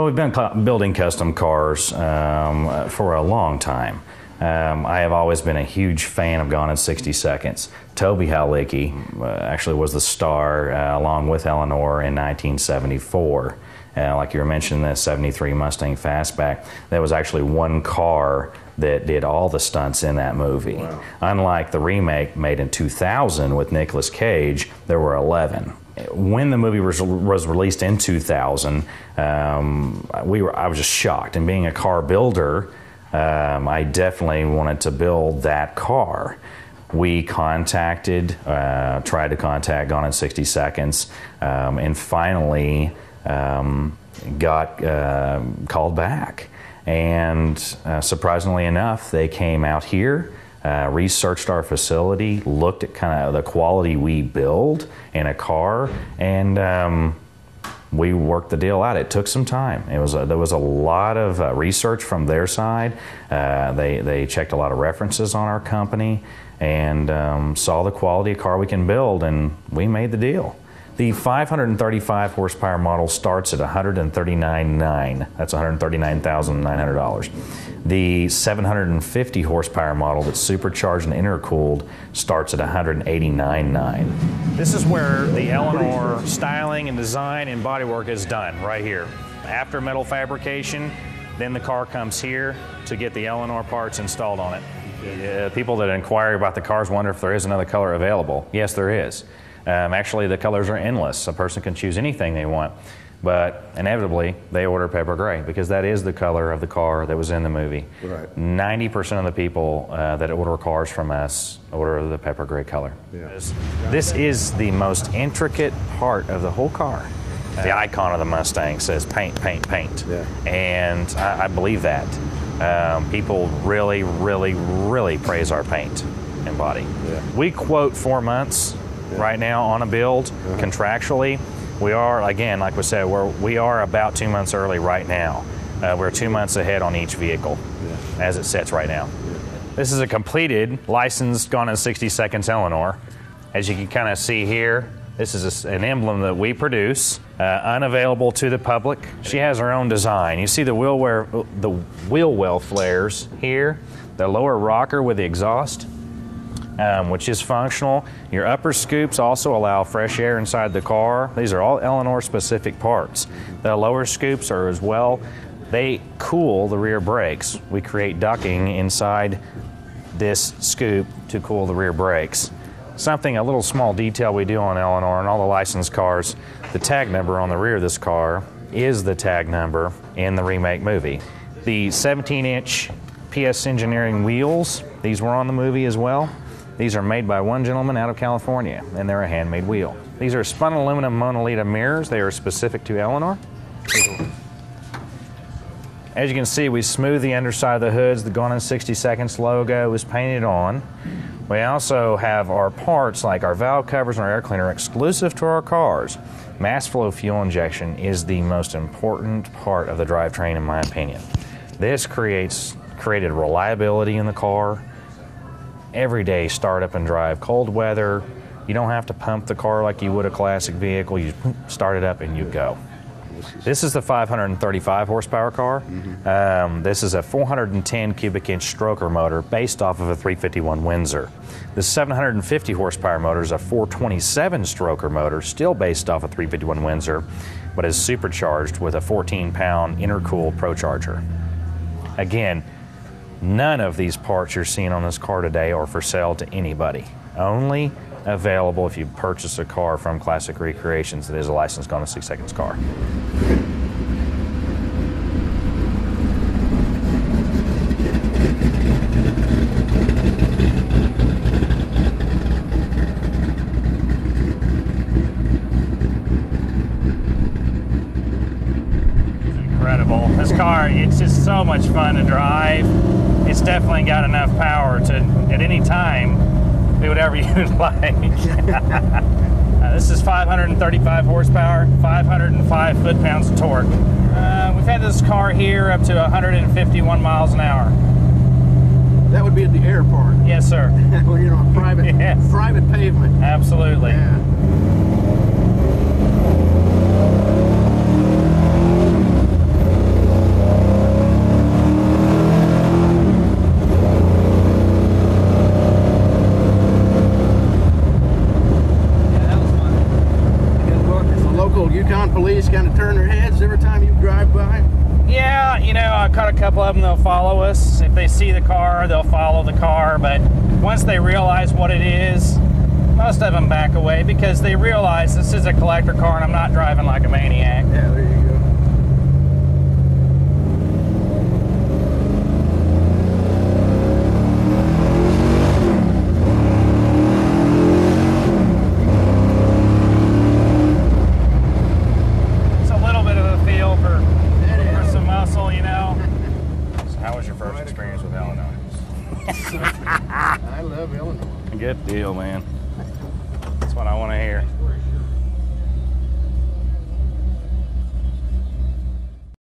Well, we've been building custom cars for a long time. I have always been a huge fan of Gone in 60 Seconds. Toby Halicki actually was the star along with Eleanor in 1974. Like you were mentioning, the 73 Mustang Fastback, there was actually one car that did all the stunts in that movie. Wow. Unlike the remake made in 2000 with Nicolas Cage, there were 11. When the movie was released in 2000, I was just shocked. And being a car builder, I definitely wanted to build that car. We tried to contact Gone in 60 Seconds, and finally got called back. And surprisingly enough, they came out here, researched our facility, looked at kind of the quality we build in a car, and we worked the deal out. It took some time. There was a lot of research from their side. They checked a lot of references on our company and saw the quality of car we can build, and we made the deal. The 535 horsepower model starts at $139,900. That's $139,900. The 750 horsepower model that's supercharged and intercooled starts at $189,900. This is where the Eleanor styling and design and bodywork is done, right here. After metal fabrication, then the car comes here to get the Eleanor parts installed on it. People that inquire about the cars wonder if there is another color available. Yes, there is. Actually, the colors are endless. A person can choose anything they want, but inevitably they order pepper gray because that is the color of the car that was in the movie. Right. 90% of the people that order cars from us order the pepper gray color. Yeah. This is the most intricate part of the whole car. The icon of the Mustang says paint, paint, paint. Yeah. And I believe that. People really, really, really praise our paint and body. Yeah. We quote 4 months right now on a build. Contractually. We are, again, like we said, we are about 2 months early right now. We're 2 months ahead on each vehicle as it sits right now. This is a completed, licensed, Gone in 60 Seconds Eleanor. As you can kind of see here, this is an emblem that we produce, unavailable to the public. She has her own design. You see the wheel well flares here, the lower rocker with the exhaust, which is functional. Your upper scoops also allow fresh air inside the car. These are all Eleanor specific parts. The lower scoops are as well. They cool the rear brakes. We create ducting inside this scoop to cool the rear brakes. A little small detail we do on Eleanor and all the licensed cars, the tag number on the rear of this car is the tag number in the remake movie. The 17-inch PS Engineering wheels, these were on the movie as well. These are made by one gentleman out of California, and they're a handmade wheel. These are spun aluminum monolita mirrors. They are specific to Eleanor. As you can see, we smooth the underside of the hoods. The Gone in 60 Seconds logo is painted on. We also have our parts, like our valve covers and our air cleaner, exclusive to our cars. Mass flow fuel injection is the most important part of the drivetrain, in my opinion. This created reliability in the car. Everyday start up and drive. Cold weather, you don't have to pump the car like you would a classic vehicle. You start it up and you go. This is the 535 horsepower car. This is a 410 cubic inch stroker motor based off of a 351 Windsor. The 750 horsepower motor is a 427 stroker motor, still based off a 351 Windsor, but is supercharged with a 14-pound intercooled ProCharger. Again, none of these parts you're seeing on this car today are for sale to anybody. Only available if you purchase a car from Classic Recreations that is a licensed Gone in 60 Seconds car. Incredible. This car, it's just so much fun to drive. It's definitely got enough power to, at any time, do whatever you'd like. This is 535 horsepower, 505 foot-pounds of torque. We've had this car here up to 151 miles an hour. That would be at the air part. Yes, sir. When you're on private pavement. Absolutely. Yeah. police kind of turn their heads every time you drive by? Yeah, you know, I caught a couple of them. They'll follow us. If they see the car, they'll follow the car. But once they realize what it is, most of them back away because they realize this is a collector car and I'm not driving like a maniac. Yeah, there you go. It's a little bit of a feel for some muscle, you know. So how was your first experience with Eleanor? I love Eleanor. Good deal, man. That's what I want to hear.